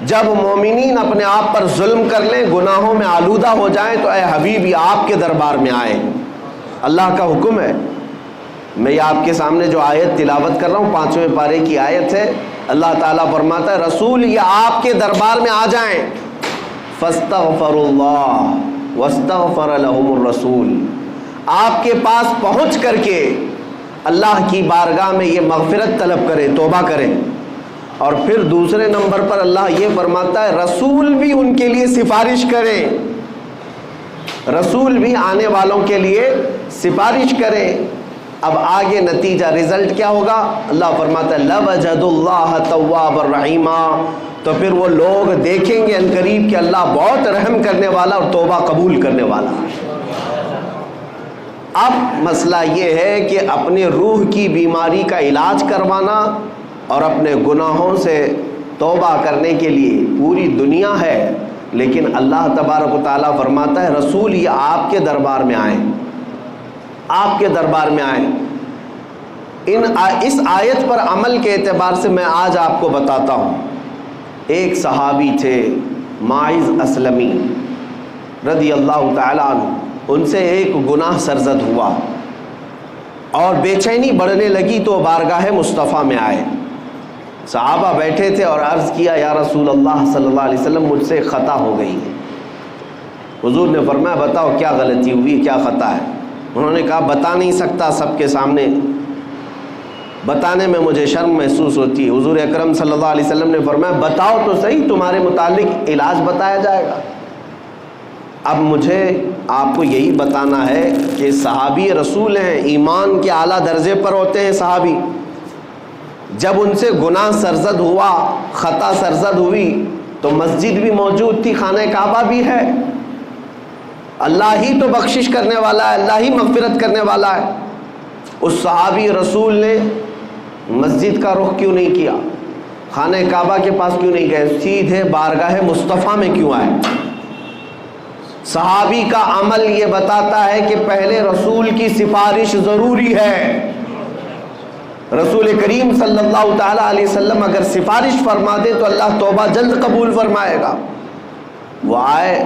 جب مومنین اپنے آپ پر ظلم کر لیں، گناہوں میں آلودہ ہو جائیں، تو اے حبیبی آپ کے دربار میں آئیں۔ اللہ کا حکم ہے۔ میں یہ آپ کے سامنے جو آیت تلاوت کر رہا ہوں 5ویں پارے کی آیت ہے۔ اللہ تعالیٰ فرماتا ہے رسول یہ آپ کے دربار میں آ جائیں، فاستغفروا اللہ واستغفر لهم الرسول، آپ کے پاس پہنچ کر کے اللہ کی بارگاہ میں یہ مغفرت طلب کریں، توبہ کریں۔ اور پھر دوسرے نمبر پر اللہ یہ فرماتا ہے رسول بھی ان کے لیے سفارش کریں، رسول بھی آنے والوں کے لیے سفارش کریں۔ اب آگے نتیجہ رزلٹ کیا ہوگا؟ اللہ فرماتا ہے لَوَجَدُ اللَّهَ تَوَّابًا رَحِيمًا، تو پھر وہ لوگ دیکھیں گے عنقریب کہ اللہ بہت رحم کرنے والا اور توبہ قبول کرنے والا۔ اب مسئلہ یہ ہے کہ اپنے روح کی بیماری کا علاج کروانا اور اپنے گناہوں سے توبہ کرنے کے لیے پوری دنیا ہے، لیکن اللہ تبارک و تعالیٰ فرماتا ہے رسول یہ آپ کے دربار میں آئیں، آپ کے دربار میں آئیں۔ اس آیت پر عمل کے اعتبار سے میں آج آپ کو بتاتا ہوں۔ ایک صحابی تھے ماعز اسلمی رضی اللہ تعالیٰ عنہ، ان سے ایک گناہ سرزد ہوا اور بے چینی بڑھنے لگی تو بارگاہ مصطفیٰ میں آئے۔ صحابہ بیٹھے تھے اور عرض کیا یا رسول اللہ صلی اللہ علیہ وسلم مجھ سے خطا ہو گئی ہے۔ حضور نے فرمایا بتاؤ کیا غلطی ہوئی، کیا خطا ہے؟ انہوں نے کہا بتا نہیں سکتا سب کے سامنے، بتانے میں مجھے شرم محسوس ہوتی ہے۔ حضور اکرم صلی اللہ علیہ وسلم نے فرمایا بتاؤ تو صحیح، تمہارے متعلق علاج بتایا جائے گا۔ اب مجھے آپ کو یہی بتانا ہے کہ صحابی رسول ہیں، ایمان کے اعلیٰ درجے پر ہوتے ہیں صحابی۔ جب ان سے گناہ سرزد ہوا، خطا سرزد ہوئی، تو مسجد بھی موجود تھی، خانہ کعبہ بھی ہے، اللہ ہی تو بخشش کرنے والا ہے، اللہ ہی مغفرت کرنے والا ہے۔ اس صحابی رسول نے مسجد کا رخ کیوں نہیں کیا، خانہ کعبہ کے پاس کیوں نہیں گئے، سیدھے بارگاہ مصطفیٰ میں کیوں آئے؟ صحابی کا عمل یہ بتاتا ہے کہ پہلے رسول کی سفارش ضروری ہے۔ رسول کریم صلی اللہ تعالیٰ علیہ وسلم اگر سفارش فرما دے تو اللہ توبہ جلد قبول فرمائے گا۔ وہ آئے،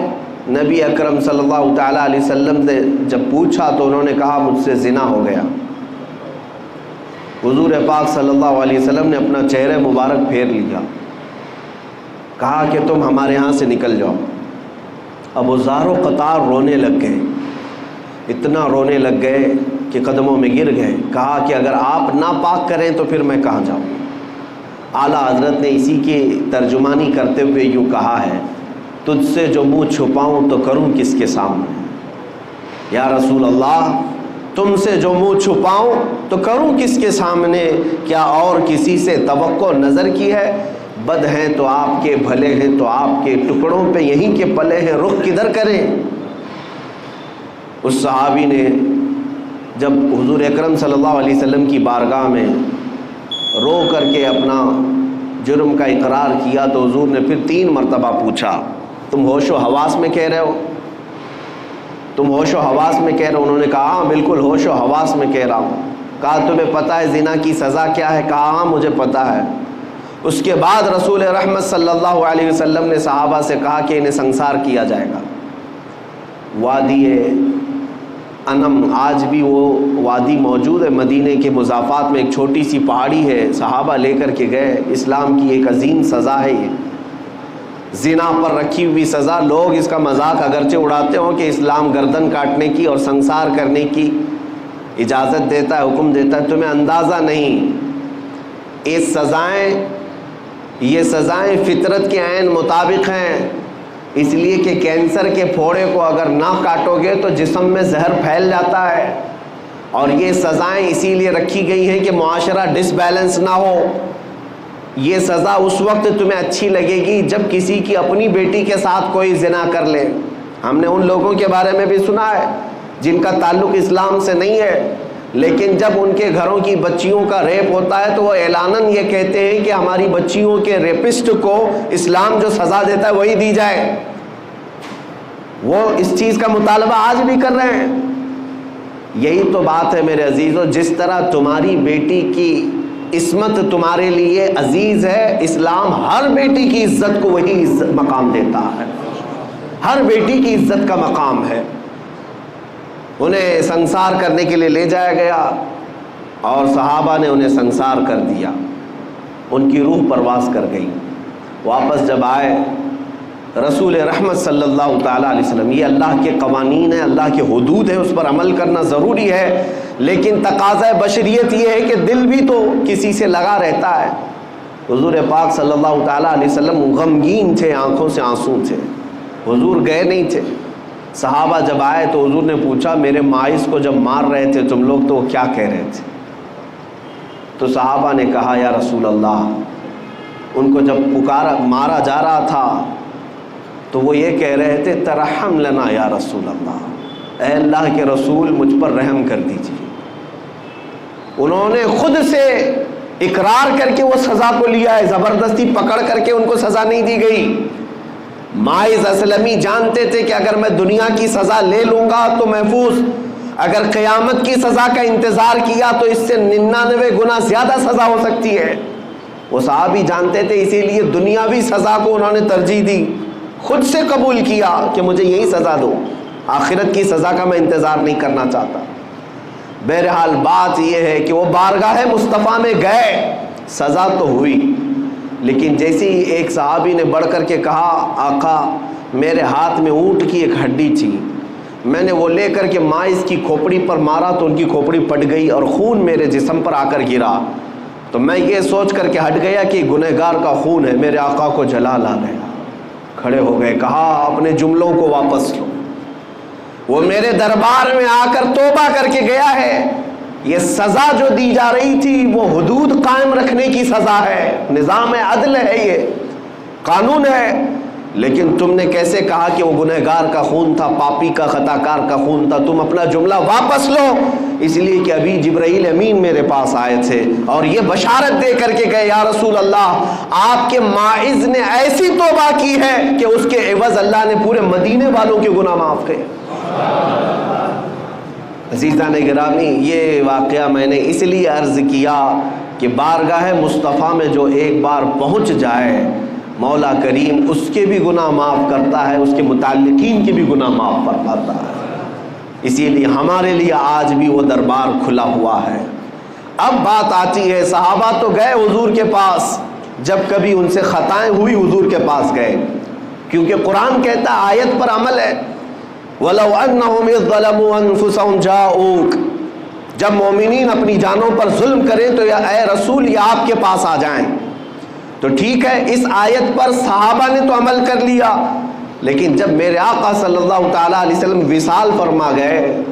نبی اکرم صلی اللہ تعالیٰ علیہ وسلم نے جب پوچھا تو انہوں نے کہا مجھ سے زنا ہو گیا۔ حضور پاک صلی اللہ علیہ وسلم نے اپنا چہرہ مبارک پھیر لیا، کہا کہ تم ہمارے یہاں سے نکل جاؤ۔ اب وہ زار و قطار رونے لگ گئے، اتنا رونے لگ گئے کہ قدموں میں گر گئے۔ کہا کہ اگر آپ ناپاک کریں تو پھر میں کہاں جاؤں؟ اعلیٰ حضرت نے اسی کی ترجمانی کرتے ہوئے یوں کہا ہے تجھ سے جو منہ چھپاؤں تو کروں کس کے سامنے؟ یا رسول اللہ تم سے جو منہ چھپاؤں تو کروں کس کے سامنے؟ کیا اور کسی سے توقع نظر کی ہے؟ بد ہیں تو آپ کے، بھلے ہیں تو آپ کے، ٹکڑوں پہ یہیں کے پلے ہیں، رخ کدھر کریں؟ اس صحابی نے جب حضور اکرم صلی اللہ علیہ وسلم کی بارگاہ میں رو کر کے اپنا جرم کا اقرار کیا تو حضور نے پھر 3 مرتبہ پوچھا تم ہوش و حواس میں کہہ رہے ہو؟ تم ہوش و حواس میں کہہ رہے ہو؟ انہوں نے کہا ہاں بالکل ہوش و حواس میں کہہ رہا ہوں۔ کہا تمہیں پتہ ہے زنا کی سزا کیا ہے؟ کہا ہاں مجھے پتہ ہے۔ اس کے بعد رسول رحمت صلی اللہ علیہ وسلم نے صحابہ سے کہا کہ انہیں سنسار کیا جائے گا۔ وادی انم، آج بھی وہ وادی موجود ہے مدینے کے مضافات میں، ایک چھوٹی سی پہاڑی ہے، صحابہ لے کر کے گئے۔ اسلام کی ایک عظیم سزا ہے یہ، زنا پر رکھی ہوئی سزا۔ لوگ اس کا مذاق اگرچہ اڑاتے ہوں کہ اسلام گردن کاٹنے کی اور سنسار کرنے کی اجازت دیتا ہے، حکم دیتا ہے، تمہیں اندازہ نہیں یہ سزائیں فطرت کے عین مطابق ہیں، اس لیے کہ کینسر کے پھوڑے کو اگر نہ کاٹو گے تو جسم میں زہر پھیل جاتا ہے، اور یہ سزائیں اسی لیے رکھی گئی ہیں کہ معاشرہ ڈس بیلنس نہ ہو۔ یہ سزا اس وقت تمہیں اچھی لگے گی جب کسی کی اپنی بیٹی کے ساتھ کوئی زنا کر لے۔ ہم نے ان لوگوں کے بارے میں بھی سنا ہے جن کا تعلق اسلام سے نہیں ہے، لیکن جب ان کے گھروں کی بچیوں کا ریپ ہوتا ہے تو وہ اعلاناً یہ کہتے ہیں کہ ہماری بچیوں کے ریپسٹ کو اسلام جو سزا دیتا ہے وہی دی جائے۔ وہ اس چیز کا مطالبہ آج بھی کر رہے ہیں۔ یہی تو بات ہے میرے عزیزو، جس طرح تمہاری بیٹی کی عصمت تمہارے لیے عزیز ہے، اسلام ہر بیٹی کی عزت کو وہی عزت مقام دیتا ہے، ہر بیٹی کی عزت کا مقام ہے۔ انہیں سنسار کرنے کے لیے لے جایا گیا اور صحابہ نے انہیں سنسار کر دیا، ان کی روح پرواز کر گئی۔ واپس جب آئے رسول رحمت صلی اللہ تعالیٰ علیہ وسلم، یہ اللہ کے قوانین ہیں، اللہ کے حدود ہیں، اس پر عمل کرنا ضروری ہے، لیکن تقاضۂ بشریت یہ ہے کہ دل بھی تو کسی سے لگا رہتا ہے۔ حضور پاک صلی اللہ تعالیٰ علیہ وسلم غمگین تھے، آنکھوں سے آنسو تھے، حضور گئے نہیں تھے۔ صحابہ جب آئے تو حضور نے پوچھا میرے ماعز کو جب مار رہے تھے تم لوگ تو وہ کیا کہہ رہے تھے؟ تو صحابہ نے کہا یا رسول اللہ، ان کو جب مارا جا رہا تھا تو وہ یہ کہہ رہے تھے ترحم لنا یا رسول اللہ، اے اللہ کے رسول مجھ پر رحم کر دیجیے۔ انہوں نے خود سے اقرار کر کے وہ سزا کو لیا ہے، زبردستی پکڑ کر کے ان کو سزا نہیں دی گئی۔ ماعز اسلمی جانتے تھے کہ اگر میں دنیا کی سزا لے لوں گا تو محفوظ، اگر قیامت کی سزا کا انتظار کیا تو اس سے 99 گنا زیادہ سزا ہو سکتی ہے۔ وہ صحابی جانتے تھے، اسی لیے دنیاوی سزا کو انہوں نے ترجیح دی، خود سے قبول کیا کہ مجھے یہی سزا دو، آخرت کی سزا کا میں انتظار نہیں کرنا چاہتا۔ بہرحال بات یہ ہے کہ وہ بارگاہ مصطفیٰ میں گئے، سزا تو ہوئی، لیکن جیسے ہی ایک صحابی نے بڑھ کر کے کہا آقا میرے ہاتھ میں اونٹ کی ایک ہڈی تھی، میں نے وہ لے کر کے ماعز کی کھوپڑی پر مارا تو ان کی کھوپڑی پھٹ گئی اور خون میرے جسم پر آ کر گرا، تو میں یہ سوچ کر کے ہٹ گیا کہ گنہگار کا خون ہے، میرے آقا کو جلال آ گیا۔ کھڑے ہو گئے، کہا اپنے جملوں کو واپس لو، وہ میرے دربار میں آ کر توبہ کر کے گیا ہے، یہ سزا جو دی جا رہی تھی وہ حدود قائم رکھنے کی سزا ہے، نظام عدل ہے، یہ قانون ہے، لیکن تم نے کیسے کہا کہ وہ گنہگار کا خون تھا، پاپی کا، خطا کار کا خون تھا، تم اپنا جملہ واپس لو، اس لیے کہ ابھی جبرائیل امین میرے پاس آئے تھے اور یہ بشارت دے کر کے گئے یا رسول اللہ آپ کے ماعز نے ایسی توبہ کی ہے کہ اس کے عوض اللہ نے پورے مدینے والوں کے گناہ معاف کیے۔ عزیزان گرامی، یہ واقعہ میں نے اس لیے عرض کیا کہ بارگاہ مصطفیٰ میں جو ایک بار پہنچ جائے مولا کریم اس کے بھی گناہ معاف کرتا ہے، اس کے متعلقین کے بھی گناہ معاف فرماتا ہے۔ اسی لیے ہمارے لیے آج بھی وہ دربار کھلا ہوا ہے۔ اب بات آتی ہے، صحابہ تو گئے حضور کے پاس، جب کبھی ان سے خطائیں ہوئی حضور کے پاس گئے، کیونکہ قرآن کہتا ہے آیت پر عمل ہے، وَلَوْ أَنَّهُمْ إِذْ ظَلَمُوا أَنفُسَهُمْ جَاءُوكَ، جب مومنین اپنی جانوں پر ظلم کریں تو یا اے رسول یہ آپ کے پاس آ جائیں۔ تو ٹھیک ہے، اس آیت پر صحابہ نے تو عمل کر لیا، لیکن جب میرے آقا صلی اللہ تعالیٰ علیہ وسلم وصال فرما گئے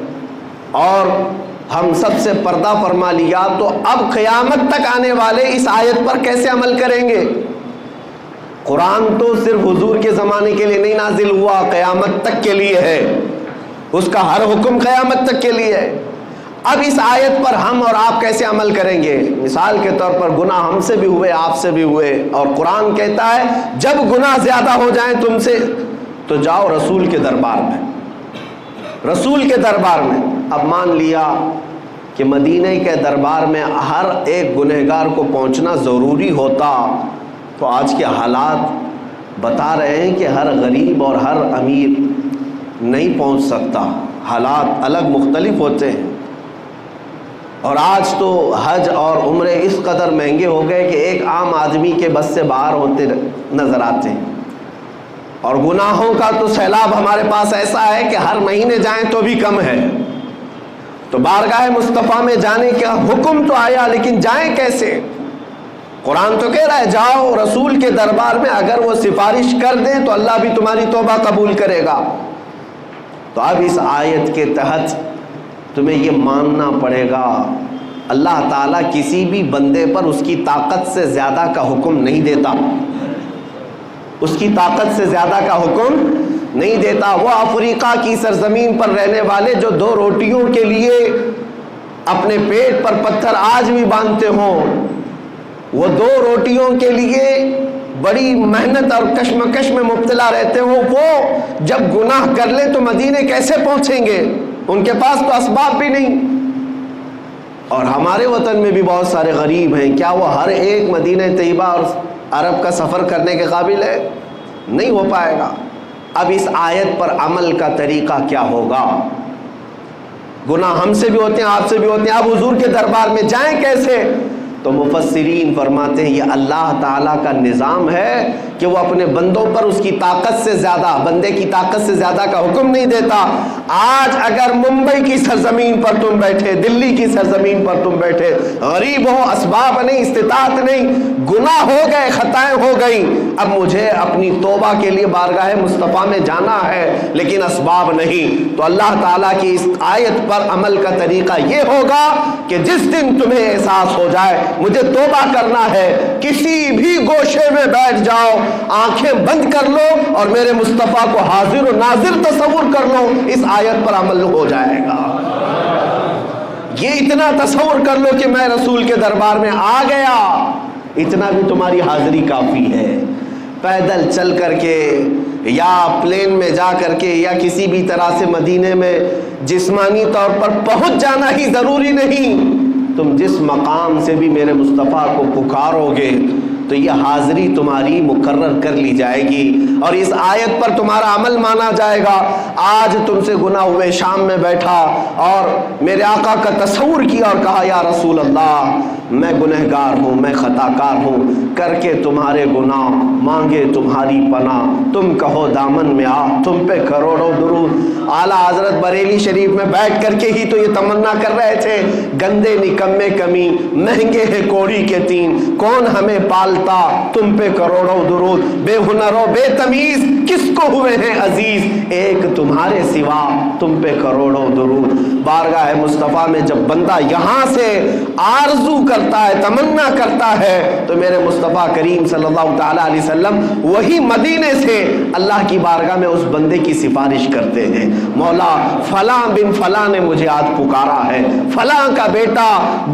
اور ہم سب سے پردہ فرما لیا، تو اب قیامت تک آنے والے اس آیت پر کیسے عمل کریں گے؟ قرآن تو صرف حضور کے زمانے کے لیے نہیں نازل ہوا، قیامت تک کے لیے ہے، اس کا ہر حکم قیامت تک کے لیے ہے۔ اب اس آیت پر ہم اور آپ کیسے عمل کریں گے؟ مثال کے طور پر گناہ ہم سے بھی ہوئے، آپ سے بھی ہوئے، اور قرآن کہتا ہے جب گناہ زیادہ ہو جائیں تم سے تو جاؤ رسول کے دربار میں، رسول کے دربار میں۔ اب مان لیا کہ مدینہ کے دربار میں ہر ایک گنہگار کو پہنچنا ضروری ہوتا تو آج کے حالات بتا رہے ہیں کہ ہر غریب اور ہر امیر نہیں پہنچ سکتا، حالات الگ مختلف ہوتے ہیں۔ اور آج تو حج اور عمرے اس قدر مہنگے ہو گئے کہ ایک عام آدمی کے بس سے باہر ہوتے نظر آتے ہیں، اور گناہوں کا تو سیلاب ہمارے پاس ایسا ہے کہ ہر مہینے جائیں تو بھی کم ہے۔ تو بارگاہ مصطفیٰ میں جانے کا حکم تو آیا، لیکن جائیں کیسے؟ قرآن تو کہہ رہا ہے جاؤ رسول کے دربار میں، اگر وہ سفارش کر دیں تو اللہ بھی تمہاری توبہ قبول کرے گا۔ تو اب اس آیت کے تحت تمہیں یہ ماننا پڑے گا اللہ تعالیٰ کسی بھی بندے پر اس کی طاقت سے زیادہ کا حکم نہیں دیتا، اس کی طاقت سے زیادہ کا حکم نہیں دیتا۔ وہ افریقہ کی سرزمین پر رہنے والے جو 2 روٹیوں کے لیے اپنے پیٹ پر پتھر آج بھی باندھتے ہوں، وہ 2 روٹیوں کے لیے بڑی محنت اور کشمکش میں مبتلا رہتے ہوں، وہ جب گناہ کر لیں تو مدینے کیسے پہنچیں گے؟ ان کے پاس تو اسباب بھی نہیں۔ اور ہمارے وطن میں بھی بہت سارے غریب ہیں، کیا وہ ہر ایک مدینہ طیبہ اور عرب کا سفر کرنے کے قابل ہے؟ نہیں ہو پائے گا۔ اب اس آیت پر عمل کا طریقہ کیا ہوگا؟ گناہ ہم سے بھی ہوتے ہیں، آپ سے بھی ہوتے ہیں، اب حضور کے دربار میں جائیں کیسے؟ تو مفسرین فرماتے ہیں یہ اللہ تعالیٰ کا نظام ہے کہ وہ اپنے بندوں پر اس کی طاقت سے زیادہ، بندے کی طاقت سے زیادہ کا حکم نہیں دیتا۔ آج اگر ممبئی کی سرزمین پر تم بیٹھے، دلی کی سرزمین پر تم بیٹھے، غریب ہو، اسباب نہیں، استطاعت نہیں، گناہ ہو گئے، خطائیں ہو گئیں، اب مجھے اپنی توبہ کے لیے بارگاہ مصطفیٰ میں جانا ہے لیکن اسباب نہیں، تو اللہ تعالیٰ کی اس آیت پر عمل کا طریقہ یہ ہوگا کہ جس دن تمہیں احساس ہو جائے مجھے توبہ کرنا ہے، کسی بھی گوشے میں بیٹھ جاؤ، آنکھیں بند کر لو اور میرے مصطفیٰ کو حاضر و ناظر تصور کر لو، اس آیت پر عمل ہو جائے گا۔ یہ اتنا تصور کر لو کہ میں رسول کے دربار میں آ گیا، اتنا بھی تمہاری حاضری کافی ہے۔ پیدل چل کر کے یا پلین میں جا کر کے یا کسی بھی طرح سے مدینے میں جسمانی طور پر پہنچ جانا ہی ضروری نہیں، تم جس مقام سے بھی میرے مصطفیٰ کو پکارو گے تو یہ حاضری تمہاری مقرر کر لی جائے گی اور اس آیت پر تمہارا عمل مانا جائے گا۔ آج تم سے گناہ ہوئے، شام میں بیٹھا اور میرے آقا کا تصور کیا اور کہا یا رسول اللہ میں گنہگار ہوں، میں خطا کار ہوں، کر کے تمہارے گناہ مانگے تمہاری پناہ، تم کہو دامن میں آ، تم پہ کروڑوں درود۔ اعلیٰ حضرت بریلی شریف میں بیٹھ کر کے ہی تو یہ تمنا کر رہے تھے، گندے نکمے کمی، مہنگے ہیں کوڑی کے تین، کون ہمیں پالتا، تم پہ کروڑوں درود، بے ہنرو بے تمیز کس کو ہوئے ہیں عزیز، ایک تمہارے سوا تم پہ کروڑوں درود۔ بارگاہ مصطفیٰ میں جب بندہ یہاں سے آرزو کرتا ہے، تمنا کرتا ہے، تو میرے مصطفیٰ کریم صلی اللہ تعالیٰ علیہ وسلم وہی مدینے سے اللہ کی بارگاہ میں اس بندے کی سفارش کرتے ہیں، مولا فلاں بن فلاں نے مجھے آج پکارا ہے، فلاں کا بیٹا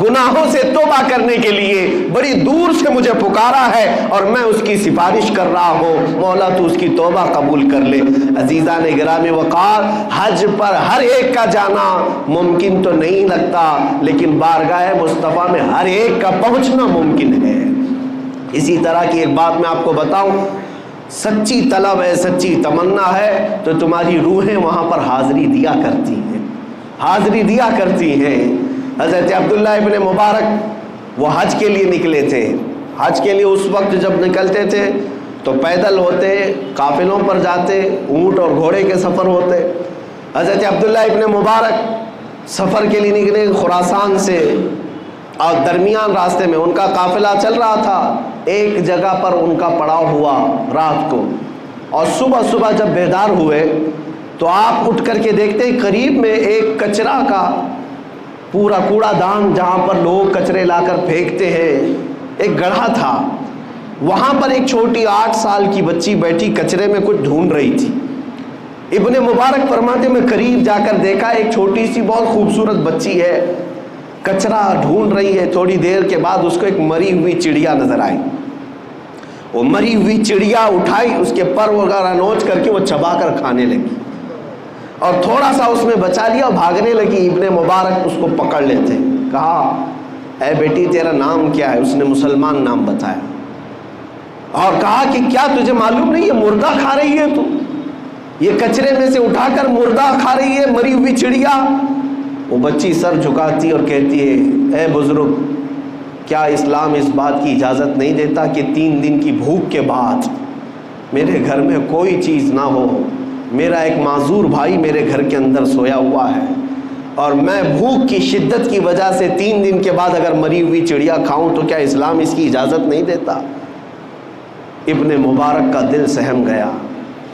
گناہوں سے توبہ کرنے کے لیے بڑی دور سے مجھے پکارا ہے اور میں اس کی سفارش کر رہا ہوں، مولا تو اس کی توبہ قبول کر لے۔ عزیزان گرامی وقار، حج پر ہر ایک کا جانا ممکن تو نہیں لگتا لیکن بارگاہ مصطفیٰ میں ہر ایک کا پہنچنا ممکن ہے۔ اسی طرح کی ایک بات میں آپ کو بتاؤں، سچی طلب ہے، سچی تمنا ہے تو تمہاری روحیں وہاں پر حاضری دیا کرتی ہیں، حاضری دیا کرتی ہیں۔ حضرت عبداللہ ابن مبارک وہ حج کے لیے نکلے تھے، حج کے لیے اس وقت جب نکلتے تھے تو پیدل ہوتے، قافلوں پر جاتے، اونٹ اور گھوڑے کے سفر ہوتے۔ حضرت عبداللہ ابن مبارک سفر کے لیے نکلے خراسان سے اور درمیان راستے میں ان کا قافلہ چل رہا تھا، ایک جگہ پر ان کا پڑاؤ ہوا رات کو، اور صبح صبح جب بیدار ہوئے تو آپ اٹھ کر کے دیکھتے ہیں قریب میں ایک کچرا کا پورا کوڑا دان جہاں پر لوگ کچرے لا کر پھینکتے ہیں، ایک گڑھا تھا، وہاں پر ایک چھوٹی 8 سال کی بچی بیٹھی کچرے میں کچھ ڈھونڈ رہی تھی۔ ابن مبارک فرماتے میں قریب جا کر دیکھا ایک چھوٹی سی بہت خوبصورت بچی ہے، کچرا ڈھونڈ رہی ہے۔ تھوڑی دیر کے بعد اس کو ایک مری ہوئی چڑیا نظر آئی، وہ مری ہوئی چڑیا اٹھائی، اس کے پر وغیرہ نوچ کر کے وہ چبا کر کھانے لگی اور تھوڑا سا اس میں بچا لیا اور بھاگنے لگی۔ ابن مبارک اس کو پکڑ لیتے، کہا اے بیٹی تیرا نام کیا ہے؟ اس نے مسلمان نام بتایا اور کہا کہ کیا تجھے معلوم نہیں یہ مردہ کھا رہی ہے، تو یہ کچرے میں سے اٹھا کر مردہ کھا رہی ہے، مری ہوئی چڑیا۔ وہ بچی سر جھکاتی اور کہتی ہے اے بزرگ، کیا اسلام اس بات کی اجازت نہیں دیتا کہ 3 دن کی بھوک کے بعد میرے گھر میں کوئی چیز نہ ہو؟ میرا ایک معذور بھائی میرے گھر کے اندر سویا ہوا ہے اور میں بھوک کی شدت کی وجہ سے 3 دن کے بعد اگر مری ہوئی چڑیا کھاؤں تو کیا اسلام اس کی اجازت نہیں دیتا؟ ابن مبارک کا دل سہم گیا۔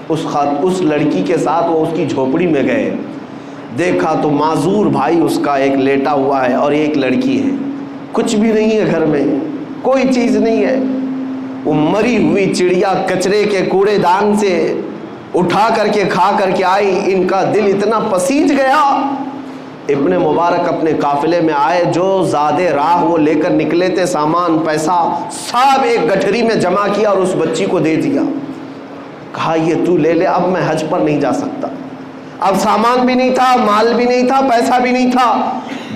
اس لڑکی کے ساتھ وہ اس کی جھوپڑی میں گئے، دیکھا تو معذور بھائی اس کا ایک لیٹا ہوا ہے اور ایک لڑکی ہے، کچھ بھی نہیں ہے گھر میں، کوئی چیز نہیں ہے۔ وہ مری ہوئی چڑیا کچرے کے کوڑے دان سے اٹھا کر کے کھا کر کے آئی، ان کا دل اتنا پسیج گیا۔ ابن مبارک اپنے قافلے میں آئے، جو زادے راہ وہ لے کر نکلے تھے، سامان پیسہ سب ایک گٹھری میں جمع کیا اور اس بچی کو دے دیا، کہا یہ تو لے لے، اب میں حج پر نہیں جا سکتا، اب سامان بھی نہیں تھا، مال بھی نہیں تھا، پیسہ بھی نہیں تھا۔